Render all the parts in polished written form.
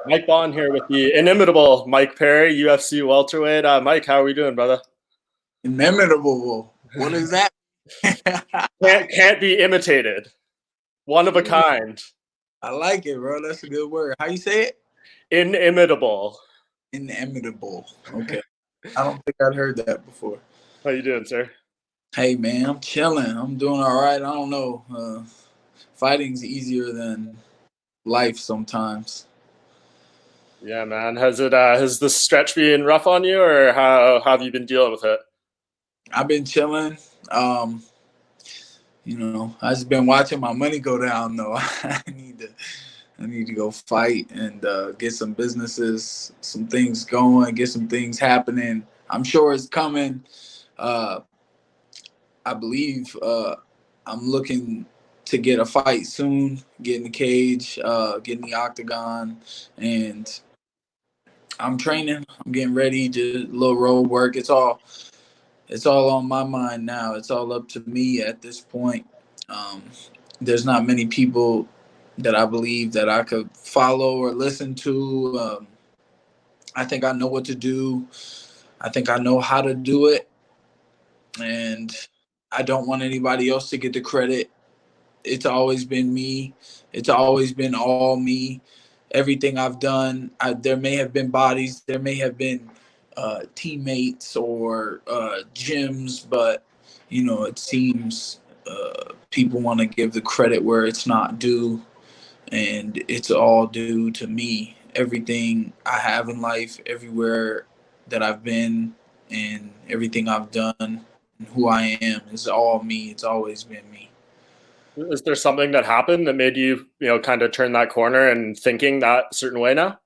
Mike Bond here with the inimitable Mike Perry, UFC welterweight. Mike, how are we doing, brother? Inimitable. What is that? Can't be imitated. One of a Ooh, kind. I like it, bro. That's a good word. How you say it? Inimitable. Inimitable. Okay. I don't think I'd heard that before. How you doing, sir? Hey, man, I'm chilling. I'm doing all right. I don't know. Fighting's easier than life sometimes. Yeah, man. Has this stretch been rough on you, or how have you been dealing with it? I've been chilling. Um, I just been watching my money go down though. I need to go fight and get some businesses, some things going, get some things happening. I'm sure it's coming. Uh, I believe I'm looking to get a fight soon, get in the cage, get in the octagon, and I'm training. I'm getting ready. Just a little road work. It's all on my mind now. It's all up to me at this point. Um, there's not many people that I believe that I could follow or listen to. I think I know what to do. I think I know how to do it, and I don't want anybody else to get the credit. It's always been me. It's always been all me. Everything I've done, there may have been bodies, there may have been teammates or gyms, but it seems people want to give the credit where it's not due, and it's all due to me. Everything I have in life, everywhere that I've been, and everything I've done, and who I am is all me. It's always been me. Is there something that happened that made you, kind of turn that corner and thinking that certain way now?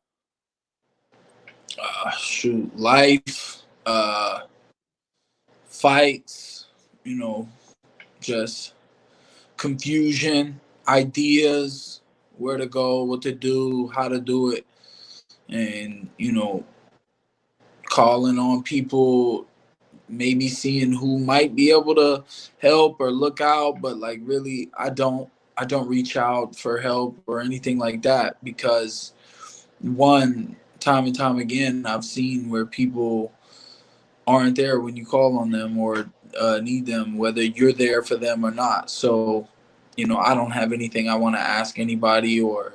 Shoot, life, fights, just confusion, ideas, where to go, what to do, how to do it, and calling on people, maybe seeing who might be able to help or look out, but like really, I don't reach out for help or anything like that because one time and time again, I've seen where people aren't there when you call on them or need them, whether you're there for them or not. So, I don't have anything I want to ask anybody or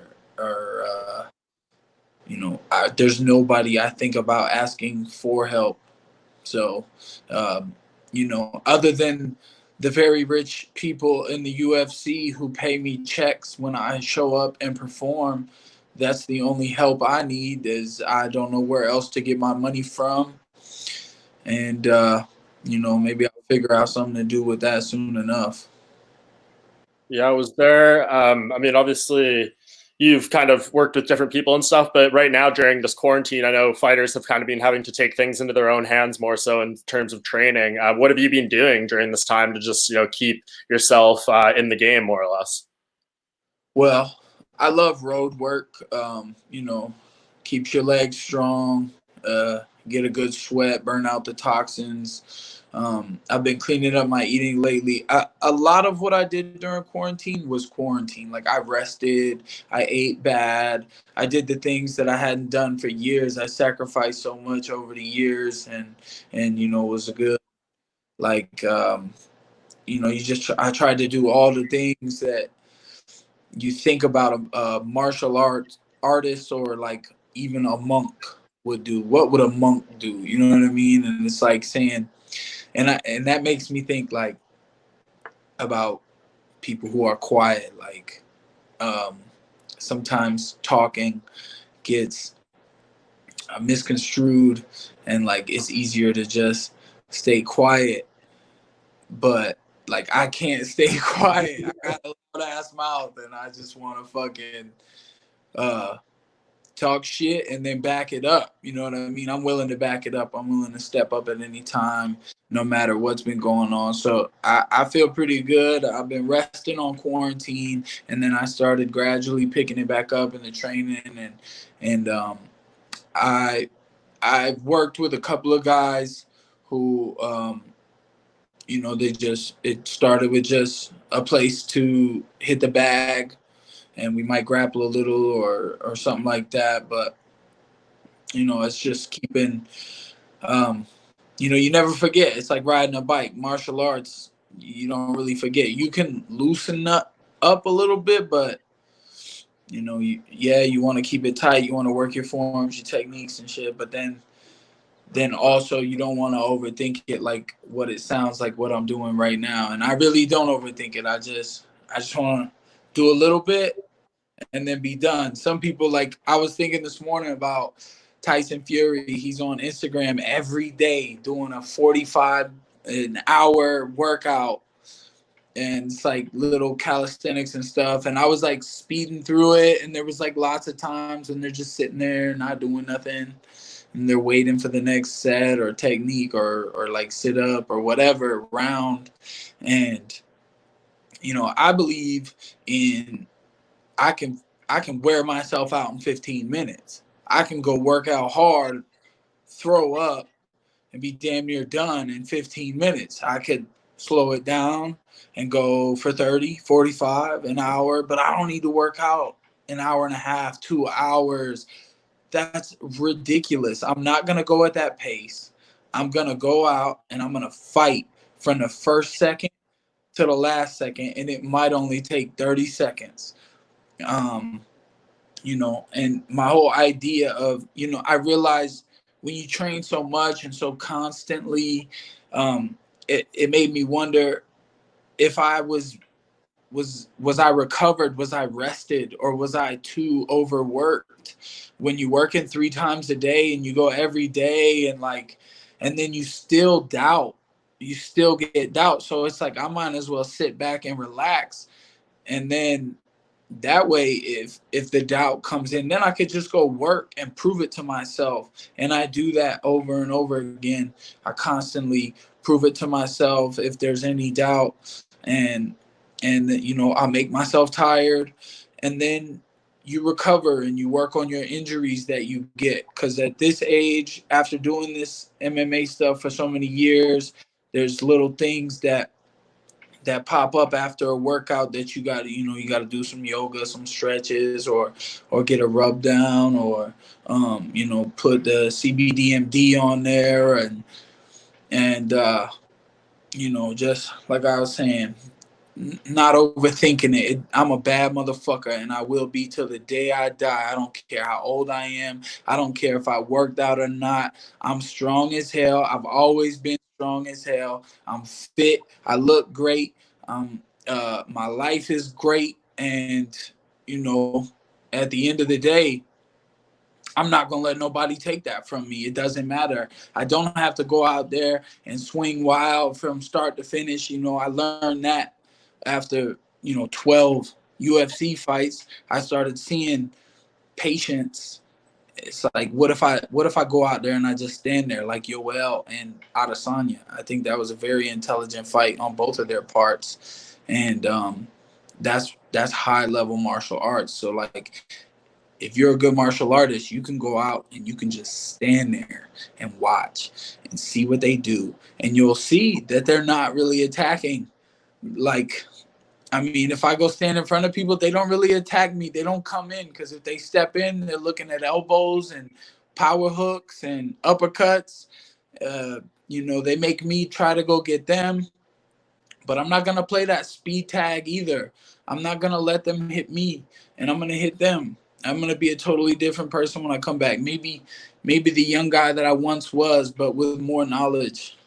there's nobody I think about asking for help. So, other than the very rich people in the UFC who pay me checks when I show up and perform, that's the only help I need. Is I don't know where else to get my money from, and maybe I'll figure out something to do with that soon enough. Yeah, I was there. Obviously, you've kind of worked with different people and stuff, but right now during this quarantine, I know fighters have kind of been having to take things into their own hands more so in terms of training. What have you been doing during this time to just keep yourself in the game more or less? Well, I love road work. Keeps your legs strong. Get a good sweat, burn out the toxins. I've been cleaning up my eating lately. A lot of what I did during quarantine was quarantine. Like I rested, I ate bad, I did the things that I hadn't done for years. I sacrificed so much over the years, and it was a good like I tried to do all the things that you think about a martial arts artist or like even a monk would do. What would a monk do? You know what I mean? And it's like saying, and that makes me think like about people who are quiet. Like um, sometimes talking gets misconstrued, and like it's easier to just stay quiet. But like I can't stay quiet. I got a loud ass mouth, and I just want to fucking uh talk shit and then back it up. You know what I mean? I'm willing to back it up. I'm willing to step up at any time, no matter what's been going on. So I feel pretty good. I've been resting on quarantine, and then I started gradually picking it back up in the training, and I I've worked with a couple of guys who it started with just a place to hit the bag, and we might grapple a little or something like that. But it's just keeping. You never forget. It's like riding a bike. Martial arts, you don't really forget. You can loosen up a little bit, but you want to keep it tight. You want to work your forms, your techniques, and shit. But then also you don't want to overthink it, like what it sounds like what I'm doing right now. And I really don't overthink it. I just want to do a little bit and then be done. Some people, like I was thinking this morning about Tyson Fury. He's on Instagram every day doing a 45 an hour workout, and it's like little calisthenics and stuff. And I was like speeding through it, and there was like lots of times when they're just sitting there not doing nothing, and they're waiting for the next set or technique or like sit up or whatever round. And I believe in I can wear myself out in 15 minutes. I can go work out hard, throw up, and be damn near done in 15 minutes. I could slow it down and go for 30, 45, an hour, but I don't need to work out an hour and a half, 2 hours. That's ridiculous. I'm not going to go at that pace. I'm going to go out and I'm going to fight from the first second to the last second, and it might only take 30 seconds. And my whole idea of, I realized when you train so much and so constantly, it made me wonder if I was I recovered, was I rested, or was I too overworked? When you working 3 times a day and you go every day and then you still get doubt. So it's like I might as well sit back and relax, and then that way if the doubt comes in, then I could just go work and prove it to myself. And I do that over and over again. I constantly prove it to myself if there's any doubt, and I'll make myself tired, and then you recover and you work on your injuries that you get, because at this age, after doing this MMA stuff for so many years, there's little things that pop up after a workout that you got to do some yoga, some stretches, or get a rub down, or put the CBDMD on there, and just like I was saying, not overthinking it. I'm a bad motherfucker, and I will be till the day I die. I don't care how old I am. I don't care if I worked out or not. I'm strong as hell. I've always been strong as hell. I'm fit. I look great. My life is great, and at the end of the day, I'm not going to let nobody take that from me. It doesn't matter. I don't have to go out there and swing wild from start to finish. I learned that after, 12 UFC fights. I started seeing patience. It's like, what if I go out there and I just stand there like Yoel and Adesanya? I think that was a very intelligent fight on both of their parts. And that's high level martial arts. So like, if you're a good martial artist, you can go out and you can just stand there and watch and see what they do. And you'll see that they're not really attacking. Like, I mean, if I go stand in front of people, they don't really attack me. They don't come in, because if they step in, they're looking at elbows and power hooks and uppercuts. They make me try to go get them. But I'm not going to play that speed tag either. I'm not going to let them hit me, and I'm going to hit them. I'm going to be a totally different person when I come back. Maybe the young guy that I once was, but with more knowledge.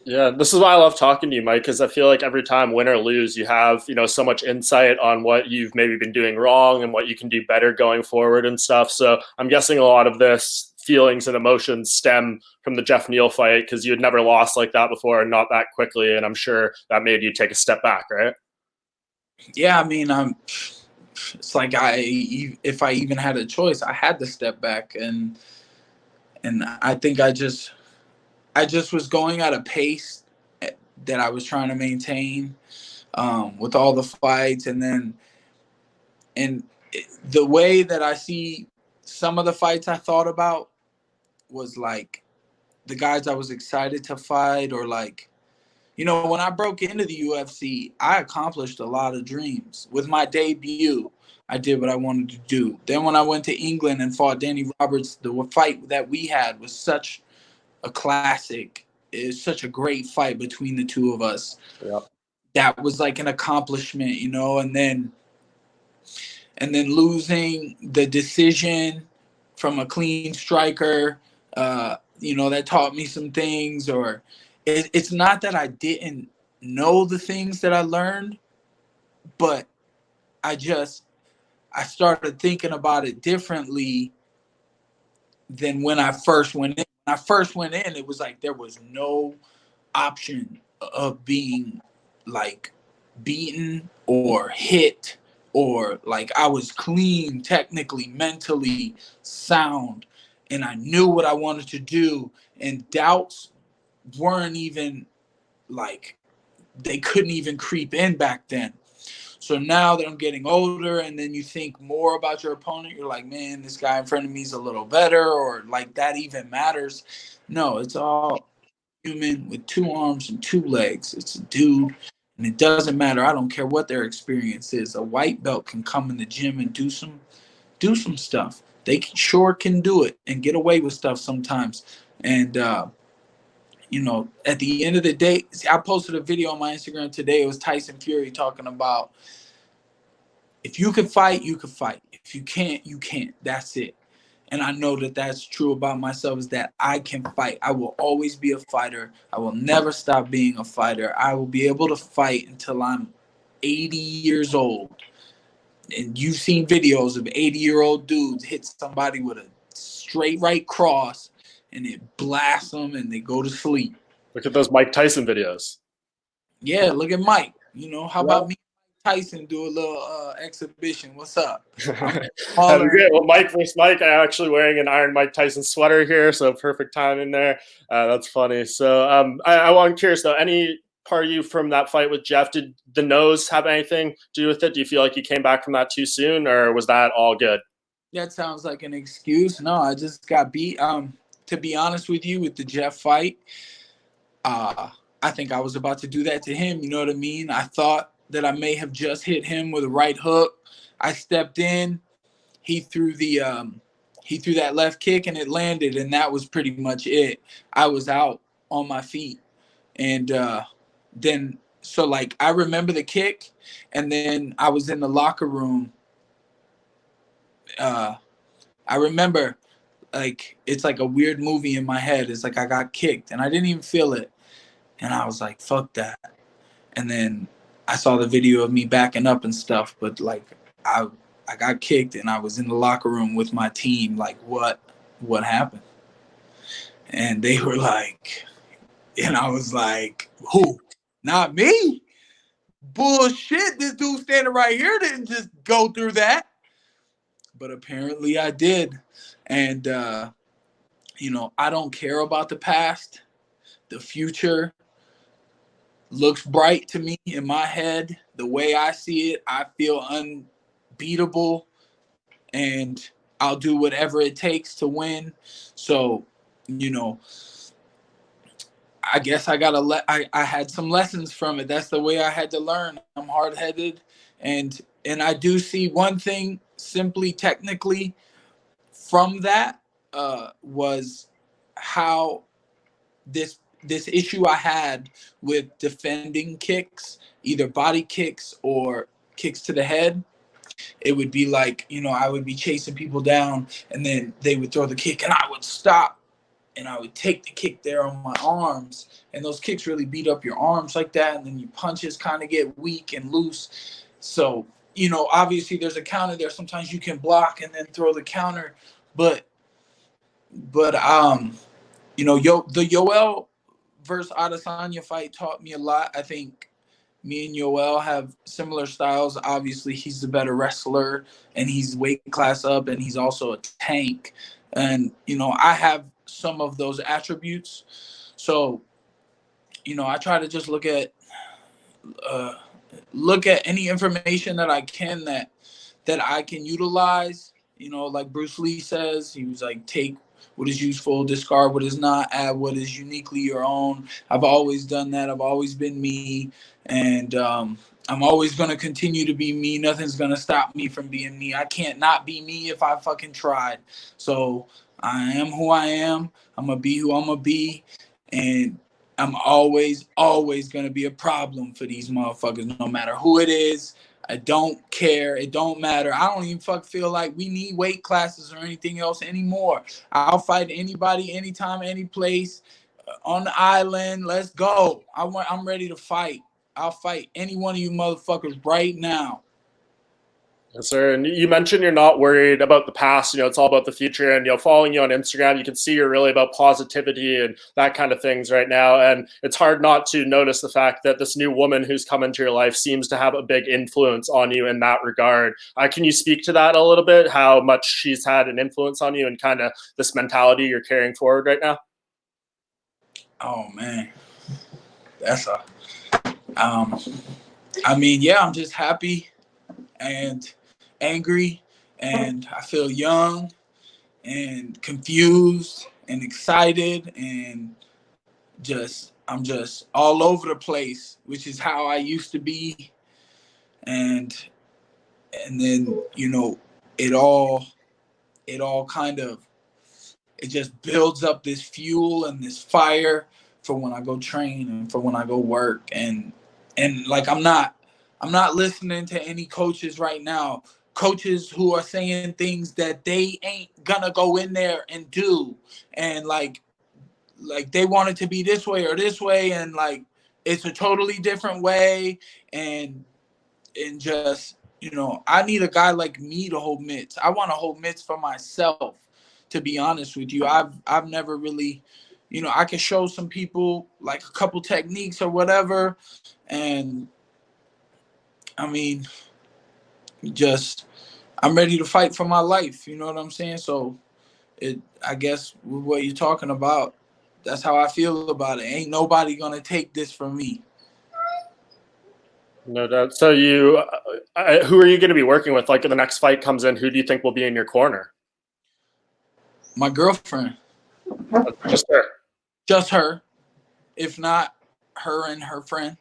Yeah, this is why I love talking to you, Mike, because I feel like every time, win or lose, you have, so much insight on what you've maybe been doing wrong and what you can do better going forward and stuff. So I'm guessing a lot of this feelings and emotions stem from the Jeff Neal fight, because you had never lost like that before and not that quickly. And I'm sure that made you take a step back, right? Yeah, I mean, it's like if I even had a choice, I had to step back, and I think I just was going at a pace that I was trying to maintain with all the fights, and the way that I see some of the fights I thought about was like the guys I was excited to fight, or like You know, when I broke into the UFC, I accomplished a lot of dreams. With my debut, I did what I wanted to do. Then when I went to England and fought Danny Roberts, the fight that we had was such a classic. It's such a great fight between the two of us. Yeah. That was like an accomplishment, you know, and then losing the decision from a clean striker, you know, that taught me some things. Or it's not that I didn't know the things that I learned, but I started thinking about it differently than when I first went in. When I first went in, it was like there was no option of being like beaten or hit, or like I was clean, technically, mentally sound, and I knew what I wanted to do, and doubts weren't even like, they couldn't even creep in back then. So now that I'm getting older, and then you think more about your opponent, you're like, man, this guy in front of me is a little better, or like that even matters. No, it's all human with two arms and two legs. It's a dude, and it doesn't matter. I don't care what their experience is. A white belt can come in the gym and do some stuff. They sure can do it and get away with stuff sometimes. And you know, at the end of the day, see, I posted a video on my Instagram today. It was Tyson Fury talking about, if you can fight, you can fight. If you can't, you can't. That's it. And I know that that's true about myself, is that I can fight. I will always be a fighter. I will never stop being a fighter. I will be able to fight until I'm 80 years old. And you've seen videos of 80-year-old dudes hit somebody with a straight right cross, and it blasts them and they go to sleep. Look at those Mike Tyson videos. Yeah, look at Mike. You know, how Yeah. about me, Tyson, do a little exhibition? What's up? That'd be great. Well, Mike versus Mike. I'm actually wearing an Iron Mike Tyson sweater here, so perfect time in there. That's funny. So I'm curious though. Any part of you from that fight with Jeff, did the nose have anything to do with it? Do you feel like you came back from that too soon, or was that all good? That sounds like an excuse. No, I just got beat. To be honest with you, with the Jeff fight, I think I was about to do that to him. You know what I mean? I thought that I may have just hit him with a right hook. I stepped in. He threw that left kick, and it landed, and that was pretty much it. I was out on my feet, and then so like I remember the kick, and then I was in the locker room. I remember, like, it's like a weird movie in my head. It's like I got kicked, and I didn't even feel it, and I was like, "Fuck that." And then I saw the video of me backing up and stuff, but like I got kicked, and I was in the locker room with my team. Like, what happened? And they were like, and I was like, who? Not me. Bullshit. This dude standing right here didn't just go through that. But apparently I did. And, you know, I don't care about the past. The future looks bright to me in my head. The way I see it, I feel unbeatable, and I'll do whatever it takes to win. So, you know, I guess I had some lessons from it. That's the way I had to learn. I'm hard-headed, and I do see one thing simply technically from that was how this issue I had with defending kicks, either body kicks or kicks to the head. It would be like, you know, I would be chasing people down, and then they would throw the kick, and I would stop, and I would take the kick there on my arms. And those kicks really beat up your arms like that, and then your punches kind of get weak and loose. So, you know, obviously there's a counter there. Sometimes you can block and then throw the counter, but you know, the Yoel versus Adesanya fight taught me a lot. I think me and Yoel have similar styles. Obviously, he's the better wrestler, and he's weight class up, and he's also a tank. And, you know, I have some of those attributes. So, you know, I try to just look at any information that I can that I can utilize You know, like Bruce Lee says, he was like, take what is useful, discard what is not, add what is uniquely your own. I've always done that. I've always been me. And I'm always going to continue to be me. Nothing's going to stop me from being me. I can't not be me if I fucking tried. So I am who I am. I'm going to be who I'm going to be. And I'm always going to be a problem for these motherfuckers, no matter who it is. I don't care. It don't matter. I don't even feel like we need weight classes or anything else anymore. I'll fight anybody, anytime, any place, on the island. Let's go. I'm ready to fight. I'll fight any one of you motherfuckers right now. Yes, sir. And you mentioned you're not worried about the past. It's all about the future. And following you on Instagram, you can see you're really about positivity and that kind of things right now. And it's hard not to notice the fact that this new woman who's come into your life seems to have a big influence on you in that regard. Can you speak to that a little bit? How much she's had an influence on you and kind of this mentality you're carrying forward right now? Oh man, that's a. I mean, yeah, I'm just happy and angry, and I feel young and confused and excited, and I'm just all over the place, which is how I used to be. And then it all kind of, it just builds up this fuel and this fire for when I go train and for when I go work. And like I'm not listening to any coaches right now. Coaches who are saying things that they ain't gonna go in there and do, and like they want it to be this way or this way, and like it's a totally different way. And just I need a guy like me to hold mitts. I want to hold mitts for myself, to be honest with you. I've never really, I can show some people like a couple techniques or whatever, and I mean, just I'm ready to fight for my life. You know what I'm saying? So I guess with what you're talking about, that's how I feel about it. Ain't nobody gonna take this from me. No doubt. So who are you going to be working with? Like, if the next fight comes in, who do you think will be in your corner? My girlfriend. Just her. Just her. If not, her and her friend.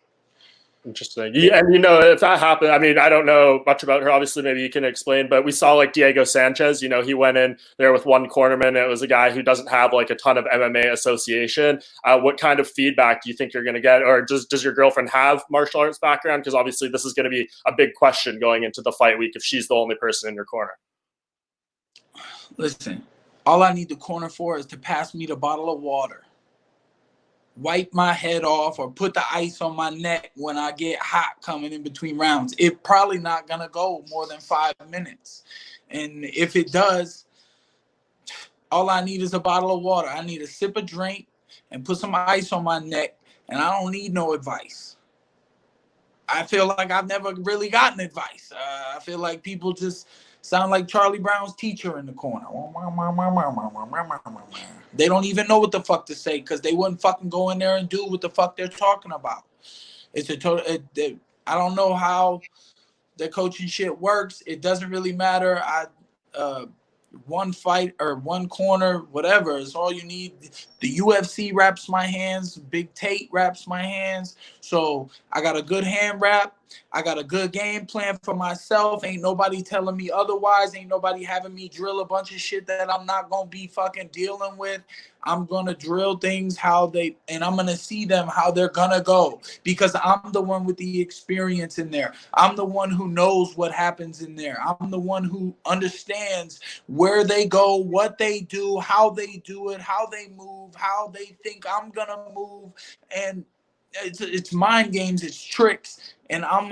Interesting. And if that happened, I mean, I don't know much about her. Obviously, maybe you can explain. But we saw like Diego Sanchez. He went in there with one cornerman. It was a guy who doesn't have like a ton of MMA association. What kind of feedback do you think you're going to get? Or does your girlfriend have martial arts background? Because obviously, this is going to be a big question going into the fight week if she's the only person in your corner. Listen, all I need the corner for is to pass me the bottle of water, wipe my head off, or put the ice on my neck when I get hot coming in between rounds. It's probably not going to go more than 5 minutes. And if it does, all I need is a bottle of water. I need a sip of drink and put some ice on my neck, and I don't need no advice. I feel like I've never really gotten advice. I feel like people just sound like Charlie Brown's teacher in the corner. They don't even know what the fuck to say because they wouldn't fucking go in there and do what the fuck they're talking about. It's a total. I don't know how the coaching shit works. It doesn't really matter. One fight or one corner, whatever, is all you need. The UFC wraps my hands. Big Tate wraps my hands. So I got a good hand wrap. I got a good game plan for myself. Ain't nobody telling me otherwise. Ain't nobody having me drill a bunch of shit that I'm not going to be fucking dealing with. I'm going to drill things and I'm going to see them how they're going to go because I'm the one with the experience in there. I'm the one who knows what happens in there. I'm the one who understands where they go, what they do, how they do it, how they move, how they think I'm going to move. And it's mind games, it's tricks. And I'm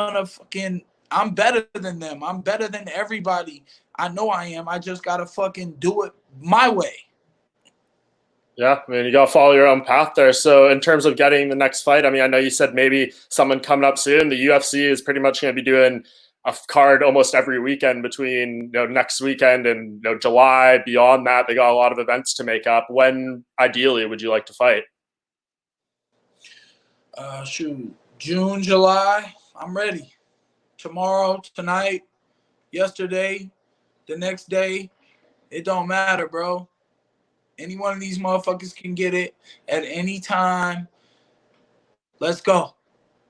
better than them. I'm better than everybody. I know I am. I just got to fucking do it my way. Yeah, I mean, you got to follow your own path there. So in terms of getting the next fight, I mean, I know you said maybe someone coming up soon. The UFC is pretty much going to be doing a card almost every weekend between next weekend and July. Beyond that, they got a lot of events to make up. When ideally would you like to fight? June, July. I'm ready. Tomorrow, tonight, yesterday, the next day. It don't matter, bro. Any one of these motherfuckers can get it at any time. Let's go.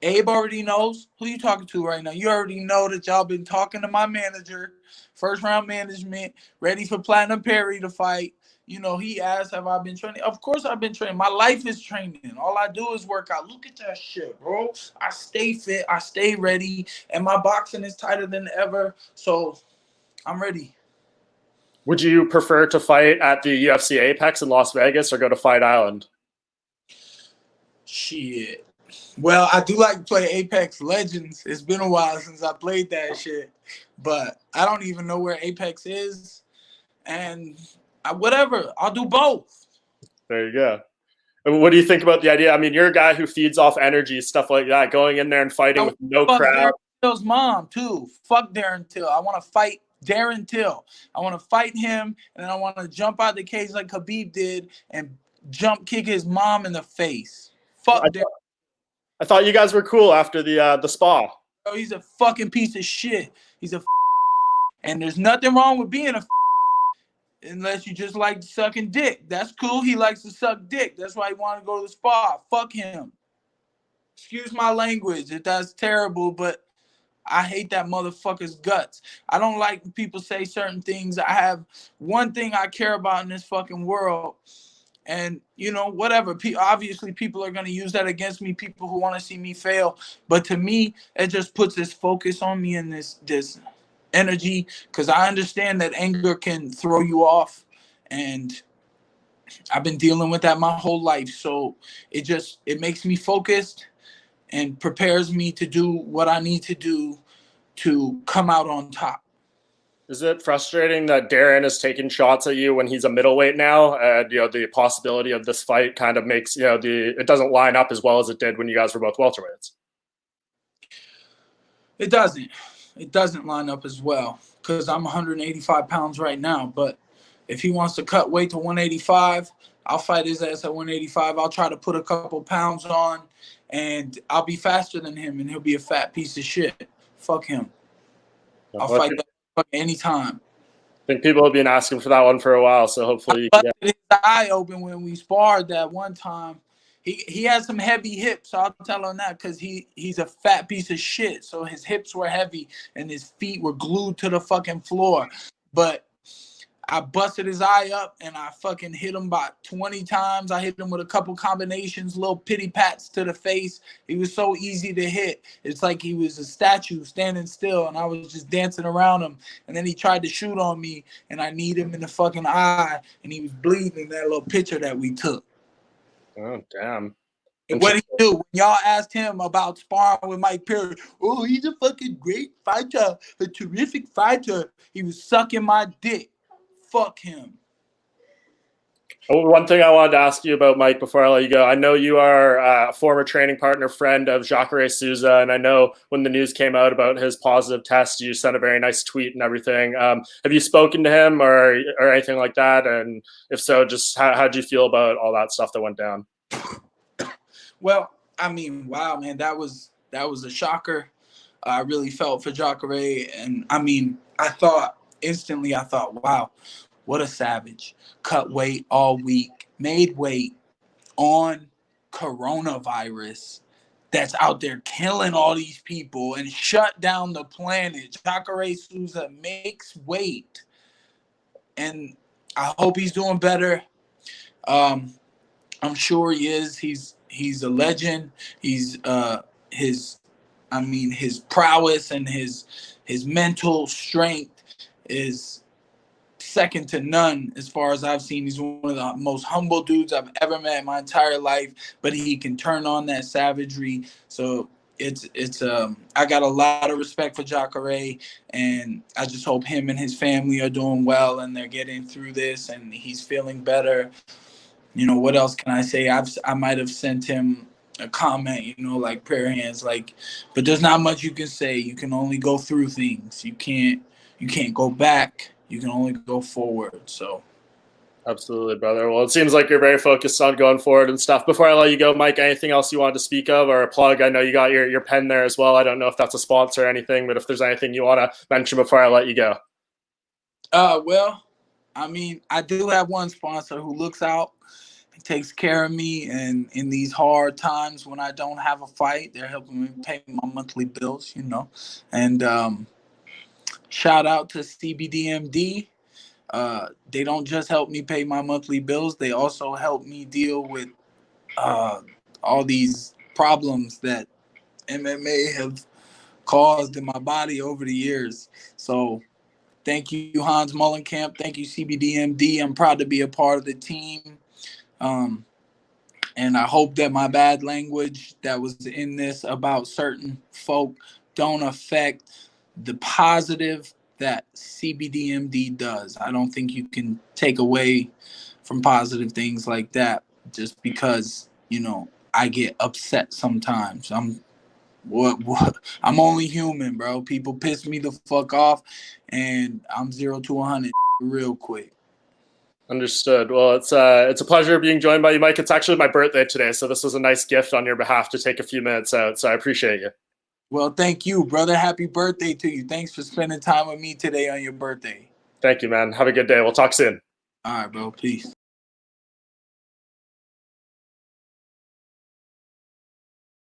Abe already knows who you talking to right now. You already know that y'all been talking to my manager, first round management, ready for Platinum Perry to fight. You know, he asked, have I been training? Of course I've been training. My life is training. All I do is work out. Look at that shit, bro. I stay fit. I stay ready. And my boxing is tighter than ever. So I'm ready. Would you prefer to fight at the UFC Apex in Las Vegas or go to Fight Island? Shit. Well, I do like to play Apex Legends. It's been a while since I played that shit. But I don't even know where Apex is. And whatever, I'll do both. There you go. What do you think about the idea? I mean, you're a guy who feeds off energy, stuff like that, going in there and fighting with no Fuck crowd. Darren Till's mom, too. Fuck Darren Till. I want to fight Darren Till. I want to fight him, and then I want to jump out the cage like Khabib did and jump kick his mom in the face. Fuck Darren. I thought you guys were cool after the spa. Bro, he's a fucking piece of shit. He's a and there's nothing wrong with being a unless you just like sucking dick. That's cool. He likes to suck dick. That's why he wanted to go to the spa. Fuck him. Excuse my language if that's terrible, but I hate that motherfucker's guts. I don't like when people say certain things. I have one thing I care about in this fucking world. And, you know, whatever. Obviously, people are going to use that against me, people who want to see me fail. But to me, it just puts this focus on me and this energy, because I understand that anger can throw you off. And I've been dealing with that my whole life. So it makes me focused and prepares me to do what I need to do to come out on top. Is it frustrating that Darren is taking shots at you when he's a middleweight now? And, you know, the possibility of this fight kind of makes, you know, it doesn't line up as well as it did when you guys were both welterweights. It doesn't. It doesn't line up as well because I'm 185 pounds right now. But if he wants to cut weight to 185, I'll fight his ass at 185. I'll try to put a couple pounds on, and I'll be faster than him, and he'll be a fat piece of shit. Fuck him. I'll fight that anytime. I think people have been asking for that one for a while, so hopefully you can get his eye open when we sparred that one time. He had some heavy hips. I'll tell him that because he's a fat piece of shit. So his hips were heavy and his feet were glued to the fucking floor. But I busted his eye up and I fucking hit him about 20 times. I hit him with a couple combinations, little pity pats to the face. He was so easy to hit. It's like he was a statue standing still and I was just dancing around him. And then he tried to shoot on me and I kneed him in the fucking eye and he was bleeding in that little picture that we took. Oh, damn. And what did he do? When y'all asked him about sparring with Mike Perry, oh, he's a fucking great fighter, a terrific fighter. He was sucking my dick. Fuck him. One thing I wanted to ask you about, Mike, before I let you go. I know you are a former training partner, friend of Jacare Souza, and I know when the news came out about his positive test, you sent a very nice tweet and everything. Have you spoken to him or anything like that? And if so, just how do you feel about all that stuff that went down? Well, I mean, wow, man, that was a shocker. I really felt for Jacare, and I mean, I thought, wow, what a savage. Cut weight all week, made weight on coronavirus that's out there killing all these people and shut down the planet. Jacare Souza makes weight, and I hope he's doing better. I'm sure he is. He's a legend. He's his prowess and his mental strength is second to none as far as I've seen. He's one of the most humble dudes I've ever met in my entire life, but he can turn on that savagery. So it's I got a lot of respect for Jacare, and I just hope him and his family are doing well and they're getting through this and he's feeling better. You know, what else can I say? I might have sent him a comment, you know, like prayer hands, like, but there's not much you can say. You can only go through things. You can't go back. You can only go forward. So absolutely, brother. Well, it seems like you're very focused on going forward and stuff. Before I let you go, Mike, anything else you wanted to speak of or a plug? I know you got your pen there as well. I don't know if that's a sponsor or anything, but if there's anything you want to mention before I let you go. Well, I mean, I do have one sponsor who looks out and takes care of me, and in these hard times when I don't have a fight, they're helping me pay my monthly bills, you know. And shout out to CBDMD. They don't just help me pay my monthly bills; they also help me deal with uh, all these problems that MMA have caused in my body over the years. So thank you, Hans Mullenkamp. Thank you, CBDMD. I'm proud to be a part of the team. Um, and I hope that my bad language that was in this about certain folk don't affect the positive that CBDMD does. I don't think you can take away from positive things like that just because, you know, I get upset sometimes. I'm only human, bro. People piss me the fuck off, and I'm 0 to 100 real quick. Understood. Well, it's a pleasure being joined by you, Mike. It's actually my birthday today, so this was a nice gift on your behalf to take a few minutes out. So I appreciate you. Well, thank you, brother. Happy birthday to you. Thanks for spending time with me today on your birthday. Thank you, man. Have a good day. We'll talk soon. All right, bro. Peace.